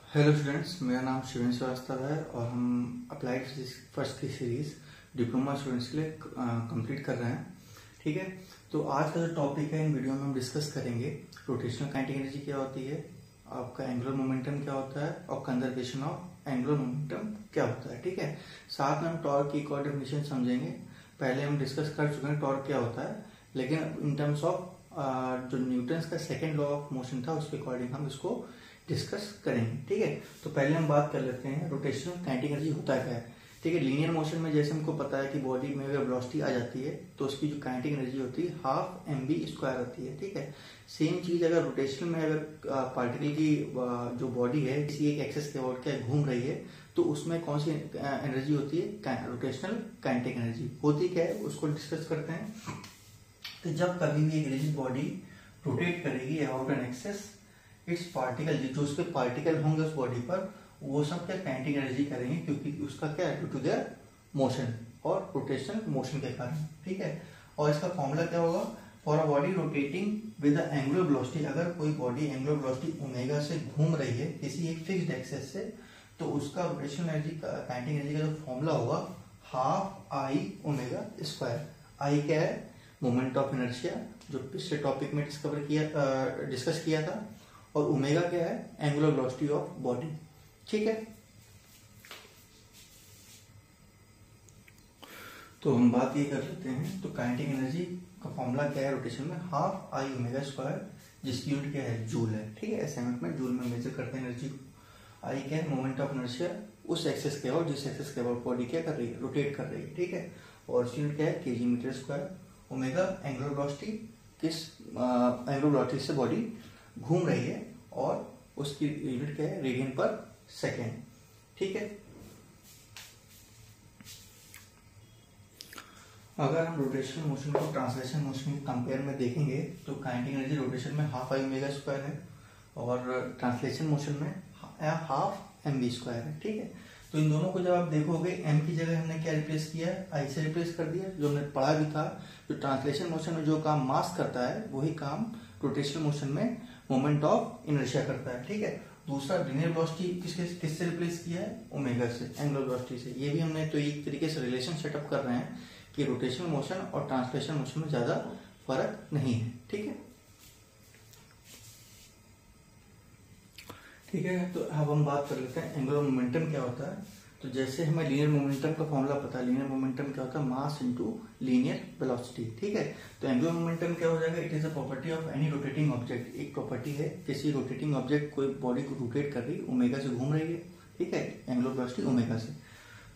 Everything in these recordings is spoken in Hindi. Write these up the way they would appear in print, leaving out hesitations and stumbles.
हेलो स्टूडेंट्स, मेरा नाम शिवेंद्र श्रीवास्तव है और हम अप्लाइड फिजिक्स फर्स्ट की सीरीज डिप्लोमा स्टूडेंट्स के लिए कंप्लीट कर रहे हैं। ठीक है, तो आज का जो टॉपिक है इन वीडियो में हम डिस्कस करेंगे रोटेशनल काइनेटिक एनर्जी क्या होती है, आपका एंगुलर मोमेंटम क्या होता है और कंजर्वेशन ऑफ एंगुलर मोमेंटम क्या होता है। ठीक है, साथ में हम टॉर्क की एक और डेफिनेशन समझेंगे। पहले हम डिस्कस कर चुके हैं टॉर्क क्या होता है, लेकिन इन टर्म्स ऑफ जो न्यूटन्स का सेकेंड लॉ ऑफ मोशन था उसके अकॉर्डिंग हम इसको डिस्कस करेंगे। ठीक है, तो पहले हम बात कर लेते हैं रोटेशनल काइनेटिक एनर्जी होता क्या है। ठीक है, लीनियर मोशन में जैसे हमको पता है कि बॉडी में अगर वेलोसिटी आ जाती है तो उसकी जो काइनेटिक एनर्जी होती है हाफ mv² होती है। ठीक है, सेम चीज अगर रोटेशनल में अगर पार्टिकल की जो बॉडी है किसी एक एक्सिस के अबाउट क्या घूम रही है तो उसमें कौन सी एनर्जी होती है, रोटेशनल काइनेटिक एनर्जी होती क्या है उसको डिस्कस करते हैं। तो जब कभी भी एक रिजिड बॉडी रोटेट करेगी about an axis, it's particle जो उसके पार्टिकल होंगे उस बॉडी पर वो सब क्या काइनेटिक एनर्जी करेंगे, क्योंकि उसका क्या है ड्यू टू देयर मोशन और रोटेशनल मोशन के कारण। ठीक है, और इसका फॉर्मूला क्या होगा, for a body rotating with the angular velocity, अगर कोई बॉडी एंगुलर वेलोसिटी ओमेगा से घूम रही है किसी एक फिक्स्ड एक्सिस से, तो उसका रोटेशनल एनर्जी काइनेटिक एनर्जी का जो फॉर्मूला होगा हाफ आई ओमेगा स्क्वायर। आई क्या है, मोमेंट ऑफ इनर्शिया जो पिछले टॉपिक में डिस्कस किया था, और ओमेगा क्या है, एंगुलर वेलोसिटी ऑफ बॉडी। ठीक है, तो हम बात ये कर लेते हैं। तो काइनेटिक एनर्जी का फॉर्मूला क्या है रोटेशन में, हाफ आई ओमेगा स्क्वायर, जिसकी यूनिट क्या है, जूल है। ठीक है, एसआई में जूल में मेजर करते हैं एनर्जी को। आई क्या है, मोमेंट ऑफ इनर्शिया उस एक्सिस के अबाउट जिस एक्सिस के अबाउट बॉडी क्या कर रही है, रोटेट कर रही है। ठीक है, और उसकी यूनिट क्या है, KG metre square. Omega angular velocity, किस एंगुलर वेलोसिटी से बॉडी घूम रही है, और उसकी यूनिट क्या है, रेडियन पर सेकेंड। ठीक है, अगर हम रोटेशनल मोशन को ट्रांसलेशन मोशन के कंपेयर में देखेंगे तो काइनेटिक एनर्जी रोटेशन में हाफ आई ओमेगा स्क्वायर है और ट्रांसलेशन मोशन में हाफ mv स्क्वायर है। ठीक है, तो इन दोनों को जब आप देखोगे m की जगह हमने क्या रिप्लेस किया है, आई से रिप्लेस कर दिया। जो हमने पढ़ा भी था, जो ट्रांसलेशन मोशन में जो काम मास करता है वही काम रोटेशनल मोशन में मोमेंट ऑफ इनर्शिया करता है। ठीक है, दूसरा लीनियर वेलोसिटी किससे रिप्लेस किया है, ओमेगा से, एंगुलर वेलोसिटी से। ये भी हमने तो एक तरीके से रिलेशन सेटअप कर रहे हैं कि रोटेशनल मोशन और ट्रांसलेशन मोशन में ज्यादा फर्क नहीं है। ठीक है, ठीक है, तो अब हम बात कर लेते हैं एंगुलर मोमेंटम क्या होता है। तो जैसे हमें लीनियर मोमेंटम का फॉर्मूला पता है, लीनियर मोमेंटम क्या होता है, मास इनटू लीनियर वेलोसिटी। ठीक है, तो एंगुलर मोमेंटम क्या हो जाएगा, it is a property of any rotating object. एक प्रॉपर्टी है किसी रोटेटिंग ऑब्जेक्ट, कोई बॉडी को रोटेट कर रही, ओमेगा से घूम रही है। ठीक है, एंगुलर वेलोसिटी ओमेगा से,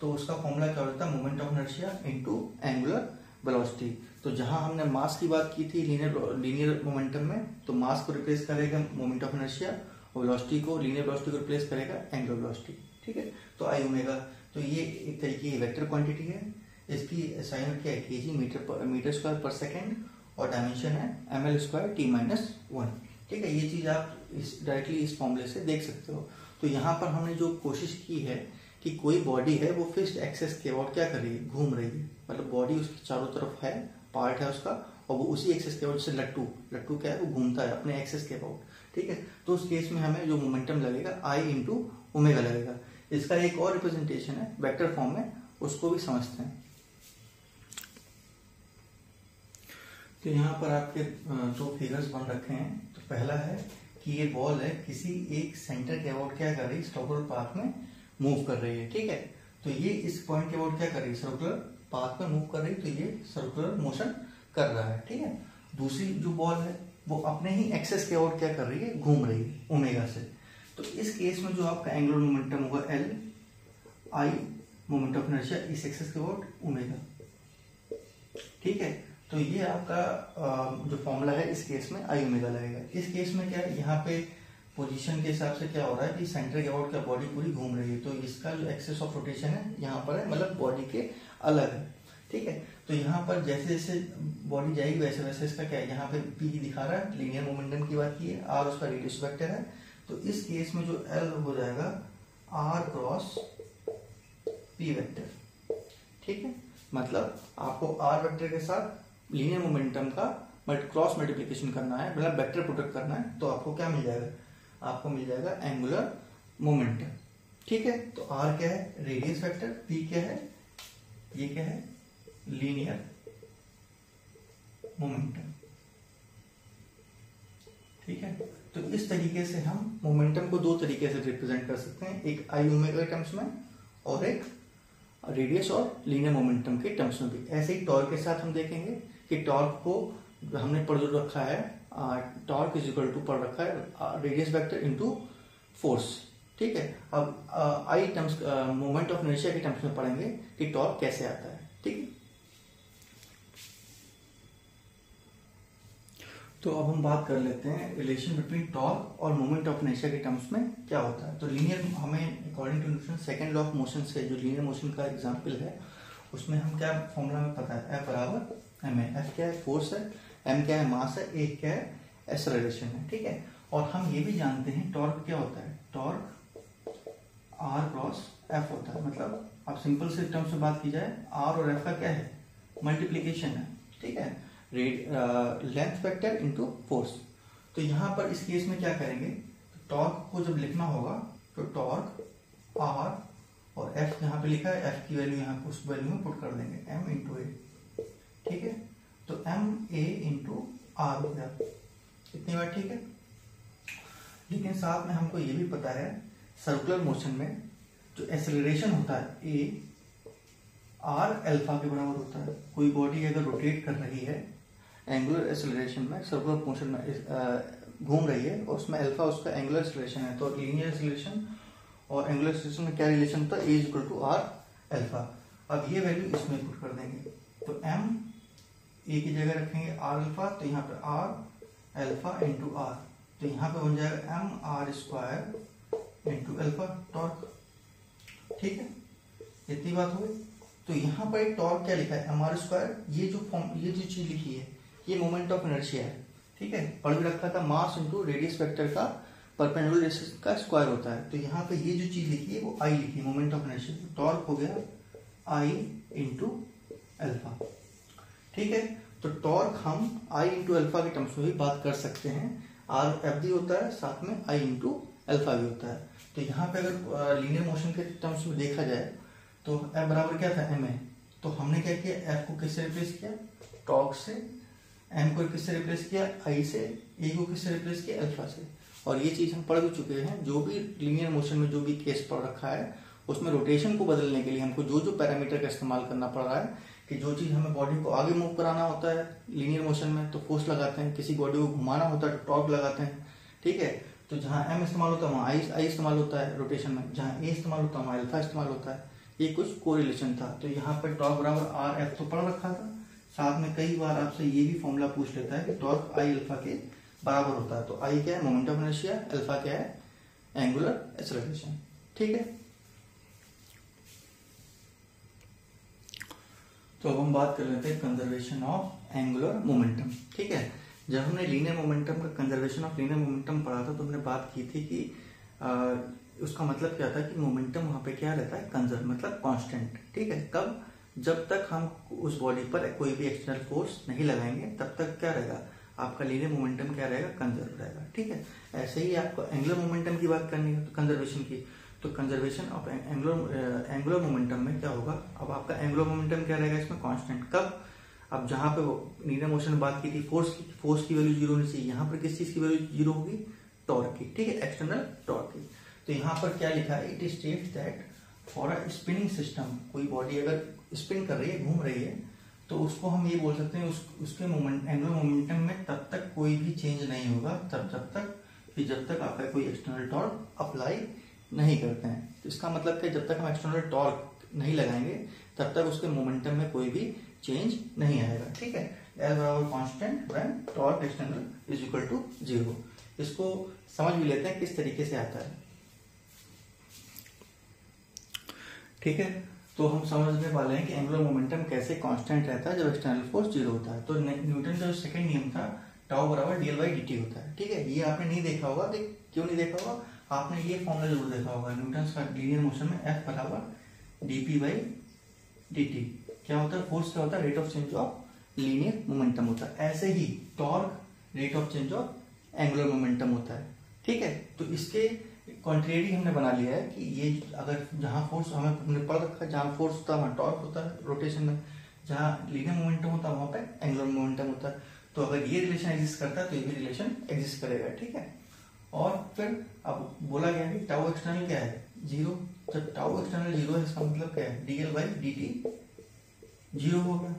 तो उसका फॉर्मूला क्या होता है, moment of inertia into angular velocity. तो जहां हमने मास की बात की थी लीनियर मोमेंटम में, तो मास को रिप्लेस करेगा मोमेंट ऑफ इनर्शिया और वेलोसिटी को, लीनियर वेलोसिटी को रिप्लेस करेगा एंगुलर वेलोसिटी। ठीक है, तो आई ओमेगा, तो ये एक तरीके की वेक्टर क्वांटिटी है। इसकी साइन क्या है, केजी मीटर स्क्वायर पर सेकेंड, और डायमेंशन है ml स्क्वायर t-1। ठीक है, ये चीज आप डायरेक्टली इस फॉर्मूले से देख सकते हो। तो यहाँ पर हमने जो कोशिश की है कि कोई बॉडी है वो फिक्स्ड एक्सिस के अबाउट क्या कर रही है, घूम रही है, मतलब बॉडी उसके चारों तरफ है, पार्ट है उसका, और वो उसी एक्सिस के अबाउट, जैसे लट्टू क्या है, वो घूमता है अपने एक्सिस के अबाउट। ठीक है, तो उस केस में हमें जो मोमेंटम लगेगा आई इंटू ओमेगा लगेगा। इसका एक और रिप्रेजेंटेशन है वेक्टर फॉर्म में, उसको भी समझते हैं। तो यहाँ पर आपके दो फिगर्स बन रखे हैं। तो पहला है कि ये बॉल है किसी एक सेंटर के अबाउट क्या कर रही है, सर्कुलर पाथ में मूव कर रही है। ठीक है, तो ये इस पॉइंट के अबाउट क्या कर रही है, सर्कुलर पाथ में मूव कर रही है, तो ये सर्कुलर मोशन कर रहा है। ठीक है, दूसरी जो बॉल है वो अपने ही एक्सेस के अबाउट क्या कर रही है, घूम रही है ओमेगा से। तो इस केस में जो आपका एंगुलर मोमेंटम होगा L I, moment of inertia इस एक्सेस के अबाउट ओमेगा। ठीक है, तो ये आपका जो फॉर्मूला है इस केस में आई ओमेगा लगेगा। इस केस में क्या है, यहाँ पे पोजीशन के हिसाब से क्या हो रहा है कि सेंटर के अबाउट क्या बॉडी पूरी घूम रही है, तो इसका जो एक्सेस ऑफ रोटेशन है यहाँ पर है, मतलब बॉडी के अलग है। ठीक है, तो यहाँ पर जैसे जैसे बॉडी जाएगी वैसे वैसे इसका क्या है, यहाँ पे पी दिखा रहा है, लीनियर मोमेंटम की बात की है, आर उसका रेडियस वेक्टर है। तो इस केस में जो एल हो जाएगा आर क्रॉस पी वेक्टर। ठीक है, मतलब आपको आर वेक्टर के साथ लीनियर मोमेंटम का क्रॉस मल्टीप्लिकेशन करना है, मतलब वेक्टर प्रोडक्ट करना है, तो आपको क्या मिल जाएगा, आपको मिल जाएगा एंगुलर मोमेंटम। ठीक है, तो आर क्या है, रेडियस वेक्टर, पी क्या है, ये क्या है, लीनियर मोमेंटम। ठीक है, तो इस तरीके से हम मोमेंटम को दो तरीके से रिप्रेजेंट कर सकते हैं, एक आई ओमेगा के टर्म्स में और एक रेडियस और लीनियर मोमेंटम के टर्म्स में भी। ऐसे ही टॉर्क के साथ हम देखेंगे कि टॉर्क को हमने पढ़ रखा है, टॉर्क इज इक्वल टू पढ़ रखा है रेडियस वेक्टर इनटू फोर्स। ठीक है, अब आई टर्म्स मोमेंट ऑफ इनर्शिया के टर्म्स में पढ़ेंगे कि टॉर्क कैसे आता है। ठीक है, तो अब हम बात कर लेते हैं रिलेशन बिटवीन टॉर्क और मोमेंट ऑफ इनर्शिया के टर्म्स में क्या होता है। तो लीनियर, हमें according to Newton second law of motion से जो लीनियर मोशन का एग्जांपल है उसमें हम क्या फॉर्मूला में पता है, F बराबर एम है। एफ क्या है, फोर्स है, एम क्या है, मास है, ए क्या है, एक्सेलरेशन है। ठीक है, और हम ये भी जानते हैं टॉर्क क्या होता है, टॉर्क आर क्रॉस एफ होता है। मतलब अब सिंपल से टर्म्स में बात की जाए, आर और एफ का क्या है, मल्टीप्लीकेशन है। ठीक है, लेंथ वेक्टर इनटू फोर्स। तो यहां पर इस केस में क्या करेंगे, टॉर्क को जब लिखना होगा तो टॉर्क आर और एफ यहाँ पे लिखा है, एफ की वैल्यू यहाँ उस वैल्यू में पुट कर देंगे, एम इंटू ए। ठीक है, तो एम ए इंटू आर हो गया इतनी बार। ठीक है, लेकिन साथ में हमको ये भी पता है सर्कुलर मोशन में जो एक्सेलरेशन होता है ए आर अल्फा के बराबर होता है। कोई बॉडी अगर रोटेट कर रही है एंगुलर एक्सेलरेशन में, सर्कुलर मोशन में घूम रही है और उसमें अल्फा उसका एंगुलर एक्सेलरेशन है, तो लीनियर एक्सेलरेशन और एंगुलर एक्सेलरेशन में क्या रिलेशन होता है, a is equal to r alpha. अब ये वैल्यू इसमें पुट कर देंगे, तो एम ए की जगह रखेंगे आर अल्फा, तो यहाँ पे आर अल्फा इंटू आर, तो यहाँ पे बन जाएगा M R square into alpha torque. ठीक है, इतनी बात हो गई। तो यहाँ पर एक टॉर्क क्या लिखा है, एम आर स्क्वायर, ये जो चीज लिखी है ये मोमेंट ऑफ इनर्शिया है। ठीक है, पढ़ भी रखा था, मास इंटू रेडियस वेक्टर का परपेंडिकुलर डिस्टेंस का स्क्वायर होता है। तो यहाँ पे ये जो चीज लिखी है वो आई लिखी है, मोमेंट ऑफ इनर्शिया। टॉर्क हो गया आई इंटू अल्फा। ठीक है, तो टॉर्क हम आई इंटू अल्फा के टर्म्स में भी बात कर सकते हैं, आर एफ भी होता है, साथ में आई इंटू अल्फा भी होता है। तो यहाँ पे अगर लीनियर मोशन के टर्म्स में देखा जाए तो एफ बराबर क्या था, एम ए, तो हमने क्या किया, एफ को किससे रिप्लेस किया, टॉर्क से, एम को किससे रिप्लेस किया, आई से, ए को किससे रिप्लेस किया, अल्फा से। और ये चीज हम पढ़ भी चुके हैं, जो भी लीनियर मोशन में जो भी केस पढ़ रखा है उसमें रोटेशन को बदलने के लिए हमको जो जो पैरामीटर का इस्तेमाल करना पड़ रहा है, कि जो चीज हमें बॉडी को आगे मूव कराना होता है लीनियर मोशन में तो फोर्स लगाते हैं, किसी बॉडी को घुमाना होता है तो टॉर्क लगाते हैं। ठीक है, तो जहां एम इस्तेमाल होता है वहां आई इस्तेमाल होता है रोटेशन में, जहां ए इस्तेमाल होता है वहां अल्फा इस्तेमाल होता है। ये कुछ कोरिलेशन था। तो यहाँ पर टॉर्क बराबर आर एफ तो पढ़ रखा था, साथ में कई बार आपसे ये भी फॉर्मूला पूछ लेता है कि टॉर्क आई अल्फा के बराबर होता है। तो आई क्या है, मोमेंट ऑफ इनर्शिया, अल्फा क्या है, एंगुलर एक्सेलरेशन। ठीक है, तो अब हम बात कर लेते हैं कंजर्वेशन ऑफ एंगुलर मोमेंटम। ठीक है, जब हमने लीनियर मोमेंटम का कंजर्वेशन ऑफ लीनियर मोमेंटम पढ़ा था तो हमने बात की थी कि उसका मतलब क्या था कि मोमेंटम वहां पे क्या रहता है, कंजर्व मतलब कांस्टेंट। ठीक है, कब, जब तक हम उस बॉडी पर कोई भी एक्सटर्नल फोर्स नहीं लगाएंगे तब तक क्या रहेगा, आपका लीनियर मोमेंटम क्या रहेगा, कंजर्व रहेगा। ठीक है, ऐसे ही आपको एंगुलर मोमेंटम की बात करनी है तो कंजर्वेशन की, तो कंजर्वेशन ऑफ एंगुलर मोमेंटम में क्या होगा, अब आपका एंगुलर मोमेंटम क्या रहेगा इसमें, कांस्टेंट। कब, अब जहां पे लीनियर मोशन में बात की थी फोर्स की वैल्यू जीरो होनी चाहिए, यहाँ पर किस चीज की वैल्यू जीरो होगी, टॉर्क की। ठीक है, एक्सटर्नल टॉर्क की। तो यहाँ पर क्या लिखा है, it states that for a spinning system, कोई बॉडी अगर स्पिन कर रही है, घूम रही है, तो उसको हम ये बोल सकते हैं उसके मोमेंट एंगुलर मोमेंटम में तब तक कोई भी चेंज नहीं होगा, जब तक आपका कोई एक्सटर्नल टॉर्क अप्लाई नहीं करते हैं। तो इसका मतलब क्या, जब तक हम एक्सटर्नल टॉर्क नहीं लगाएंगे तब तक उसके मोमेंटम में कोई भी चेंज नहीं आएगा। ठीक है, एल बराबर constant when torque external is equal to zero. इसको समझ भी लेते हैं किस तरीके से आता है। ठीक है, तो हम समझने वाले हैं कि एंगुलर मोमेंटम कैसे कांस्टेंट रहता है जब एक्सटर्नल फोर्स जीरो होता है। तो न्यूटन का जो सेकंड नियम था, टाउ बराबर डीएल बाई डीटी होता है। ठीक है, ये आपने नहीं देखा होगा, क्यों नहीं देखा होगा, आपने ये फॉर्मूला जरूर देखा होगा, न्यूटन का लीनियर मोशन में एफ बराबर डीपी बाई डीटी क्या होता है, फोर्स क्या होता है, rate of change of linear momentum होता है। ऐसे ही torque rate of change of angular momentum होता है। ठीक है, तो इसके कॉन्ट्रेरी हमने बना लिया है कि ये अगर जहां फोर्स हमने पढ़ रखा है, जहां फोर्स होता है वहां टॉर्क होता है रोटेशन में, जहां लीनियर मोमेंटम होता है वहां पे एंगुलर मोमेंटम होता है। तो अगर ये रिलेशन एग्जिस्ट करता है तो ये भी रिलेशन एग्जिस्ट करेगा, ठीक है। और फिर अब बोला गया है टाउ एक्सटर्नल क्या है, जीरो। जब टाउ एक्सटर्नल जीरो है इसका मतलब क्या है, DL by D T zero होगा,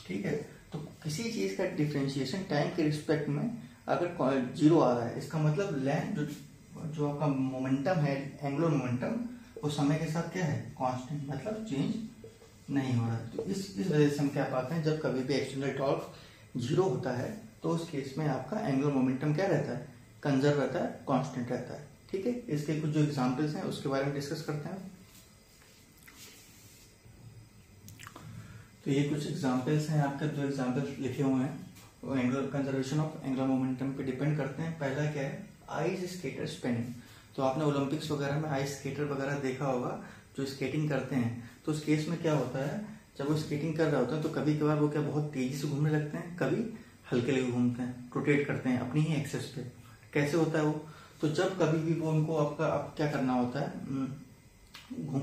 ठीक है। तो किसी चीज का डिफरेंशिएशन टाइम के रिस्पेक्ट में अगर जीरो आ रहा है, इसका मतलब लेंथ जो आपका मोमेंटम है, एंगुलर मोमेंटम, वो समय के साथ क्या है, कांस्टेंट, मतलब चेंज नहीं हो रहा है। तो इस वजह से हम क्या पाते हैं, जब कभी भी एक्सटर्नल टॉर्क जीरो होता है तो उस केस में आपका एंगुलर मोमेंटम क्या रहता है, कंजर्व रहता है, कांस्टेंट रहता है, ठीक है। इसके कुछ जो एग्जांपल्स हैं उसके बारे में डिस्कस करते हैं। तो ये कुछ एग्जांपल्स हैं, आपके दो एग्जांपल्स लिखे हुए हैं, वो angular conservation of angular momentum पे डिपेंड करते हैं। पहला क्या है, आइस स्केटर स्पिनिंग। तो आपने ओलंपिक्स वगैरह में आइस स्केटर वगैरह देखा होगा जो स्केटिंग करते हैं। तो उस केस में क्या होता है, जब वो स्केटिंग कर रहे होते हैं तो कभी कभार वो क्या बहुत तेजी से घूमने लगते हैं, कभी हल्के हल्के घूमते हैं, रोटेट करते हैं अपनी ही एक्सेस पे। कैसे होता है वो, तो जब कभी भी वो उनको आपका अब क्या करना होता है,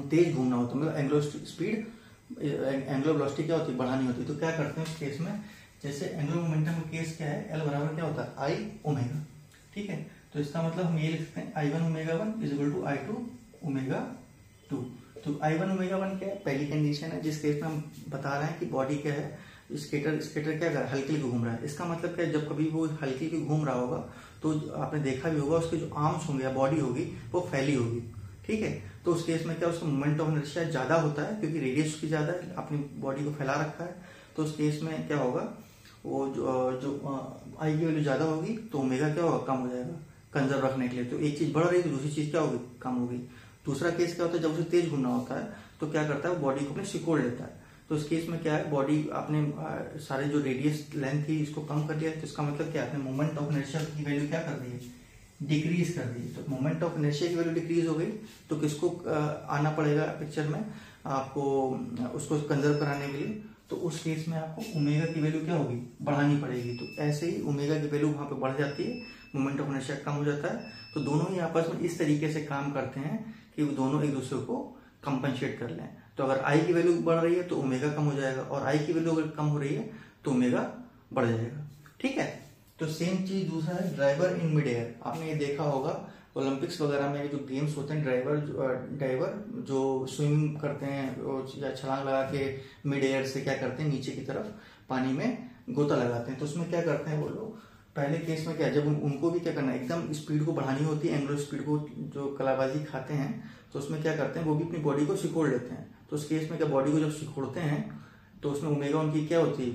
तेज घूमना होता है, मतलब एंगुलर स्पीड, एंगुलर वेलोसिटी क्या होती है, बढ़ानी होती है। तो क्या करते हैं उस केस में, जैसे एंगुलर मोमेंटम का केस क्या है, एल बराबर क्या होता है, आई ओमेगा, ठीक है। तो इसका मतलब हम ये लिख सकते हैं I one omega one is equal to I two omega two. तो आई वन ओमेगा वन क्या है, पहली कंडीशन है, जिस केस में हम बता रहे हैं कि बॉडी क्या है, स्केटर क्या कर रहा है, हल्के हल्के घूम रहा है। इसका मतलब क्या है, जब कभी वो हल्के हल्के घूम रहा होगा तो आपने देखा भी होगा उसके जो आर्म्स होंगे या बॉडी होगी वो फैली होगी, ठीक है। तो उस केस में क्या, उसका मोमेंट ऑफ इनर्शिया ज्यादा होता है क्योंकि रेडियस उसकी ज्यादा है, अपनी बॉडी को फैला रखा है। तो उस केस में क्या होगा, वो जो आई की वैल्यू ज्यादा होगी तो ओमेगा क्या होगा, कम हो जाएगा कंजर्व रखने के लिए। तो एक चीज बढ़ रही है तो दूसरी चीज क्या होगी, कम होगी। दूसरा केस क्या होता है, जब उसे तेज घूमना होता है तो क्या करता है, वो बॉडी को अपने सिकोड़ लेता है। तो इस केस में क्या है, बॉडी अपने सारे जो रेडियस लेंथ थी इसको कम कर लिया। तो इसका मतलब क्या है, मोमेंट ऑफ इनर्शिया की वैल्यू क्या कर दी है, डिक्रीज कर दी। तो मोमेंट ऑफ इनर्शिया की वैल्यू डिक्रीज हो गई तो किसको आना पड़ेगा पिक्चर में, आपको उसको कंजर्व कराने के लिए। तो उस केस में आपको ओमेगा की वैल्यू क्या होगी, बढ़ानी पड़ेगी। तो ऐसे ही ओमेगा की वैल्यू वहां पे बढ़ जाती है, मोमेंट ऑफ इनर्शिया कम हो जाता है। तो दोनों ही आपस में इस तरीके से काम करते हैं कि वो दोनों एक दूसरे को कंपनसेट कर लें। तो अगर आई की वैल्यू बढ़ रही है तो ओमेगा कम हो जाएगा, और आई की वैल्यू अगर कम हो रही है तो ओमेगा बढ़ जाएगा, ठीक है। तो सेम चीज दूसरा है ड्राइवर इन मिड एयर। आपने ये देखा होगा ओलंपिक्स वगैरह में जो गेम्स होते हैं, ड्राइवर जो स्विमिंग करते हैं या छलांग लगा के मिड एयर से क्या करते हैं, नीचे की तरफ पानी में गोता लगाते हैं। तो उसमें क्या करते हैं वो लोग, पहले केस में क्या, जब उनको भी क्या करना है, एकदम स्पीड को बढ़ानी होती है, एंगुलर स्पीड को जो कलाबाजी खाते हैं, तो उसमें क्या करते हैं, वो भी अपनी बॉडी को सिकोड़ लेते हैं। तो उस केस में क्या, बॉडी को जब सिकोड़ते हैं तो उसमें ओमेगा उनकी क्या होती है,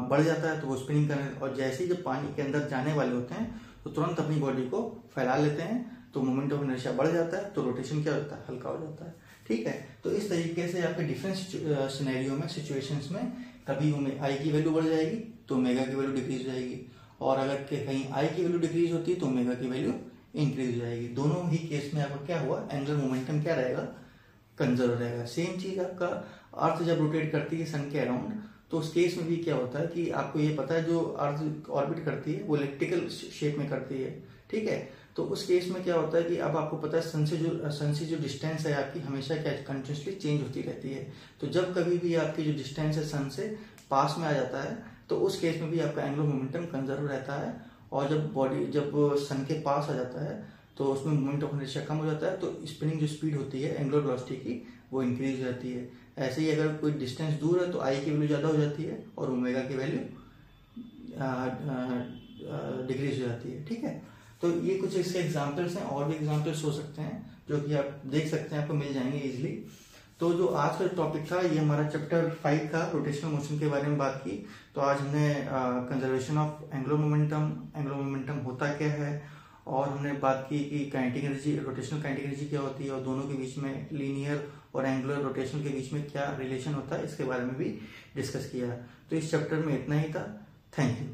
बढ़ जाता है। तो वो स्पिनिंग करने, और जैसे ही जब पानी के अंदर जाने वाले होते हैं तो तुरंत अपनी बॉडी को फैला लेते हैं, तो मोमेंट ऑफ इनर्शिया बढ़ जाता है, तो रोटेशन क्या होता है, हल्का हो जाता है, ठीक है। तो इस तरीके से आपके डिफरेंट सिनेरियो में, सिचुएशंस में, कभी आई की वैल्यू बढ़ जाएगी तो ओमेगा की वैल्यू डिक्रीज हो जाएगी, और अगर कहीं आई की वैल्यू डिक्रीज होती है तो ओमेगा की वैल्यू इंक्रीज हो जाएगी। दोनों ही केस में आपका क्या हुआ, एंगुलर मोमेंटम क्या रहेगा, कंजर्व रहेगा। सेम चीज आपका अर्थ जब रोटेट करती है सन के अराउंड, तो उस केस में भी क्या होता है कि आपको ये पता है जो अर्थ ऑर्बिट करती है वो इलेक्ट्रिकल शेप में करती है, ठीक है। तो उस केस में क्या होता है कि अब आपको पता है सन से जो डिस्टेंस है आपकी हमेशा क्या कंटिन्यूसली चेंज होती रहती है। तो जब कभी भी आपकी जो डिस्टेंस है सन से पास में आ जाता है तो उस केस में भी आपका एंगुलर मोमेंटम कंजर्व रहता है, और जब सन के पास आ जाता है तो उसमें मोमेंट ऑफ इनर्शिया कम हो जाता है, तो स्पिनिंग जो स्पीड होती है एंगुलर वेलोसिटी की वो इंक्रीज हो जाती है। ऐसे ही अगर कोई डिस्टेंस दूर है तो आई की वैल्यू ज्यादा हो जाती है और ओमेगा की वैल्यू डिक्रीज हो जाती है, ठीक है। तो ये कुछ इसके एग्जांपल्स हैं, और भी एग्जांपल्स हो सकते हैं जो कि आप देख सकते हैं, आपको मिल जाएंगे इजीली। तो जो आज का टॉपिक था ये हमारा चैप्टर 5 का, रोटेशनल मोशन के बारे में बात की। तो आज हमने कंजर्वेशन ऑफ एंगुलर मोमेंटम होता क्या है, और हमने बात की कि kinetic energy, rotational kinetic energy क्या होती है, और दोनों के बीच में लीनियर और एंगुलर रोटेशन के बीच में क्या रिलेशन होता है, इसके बारे में भी डिस्कस किया। तो इस चैप्टर में इतना ही था। Thank you.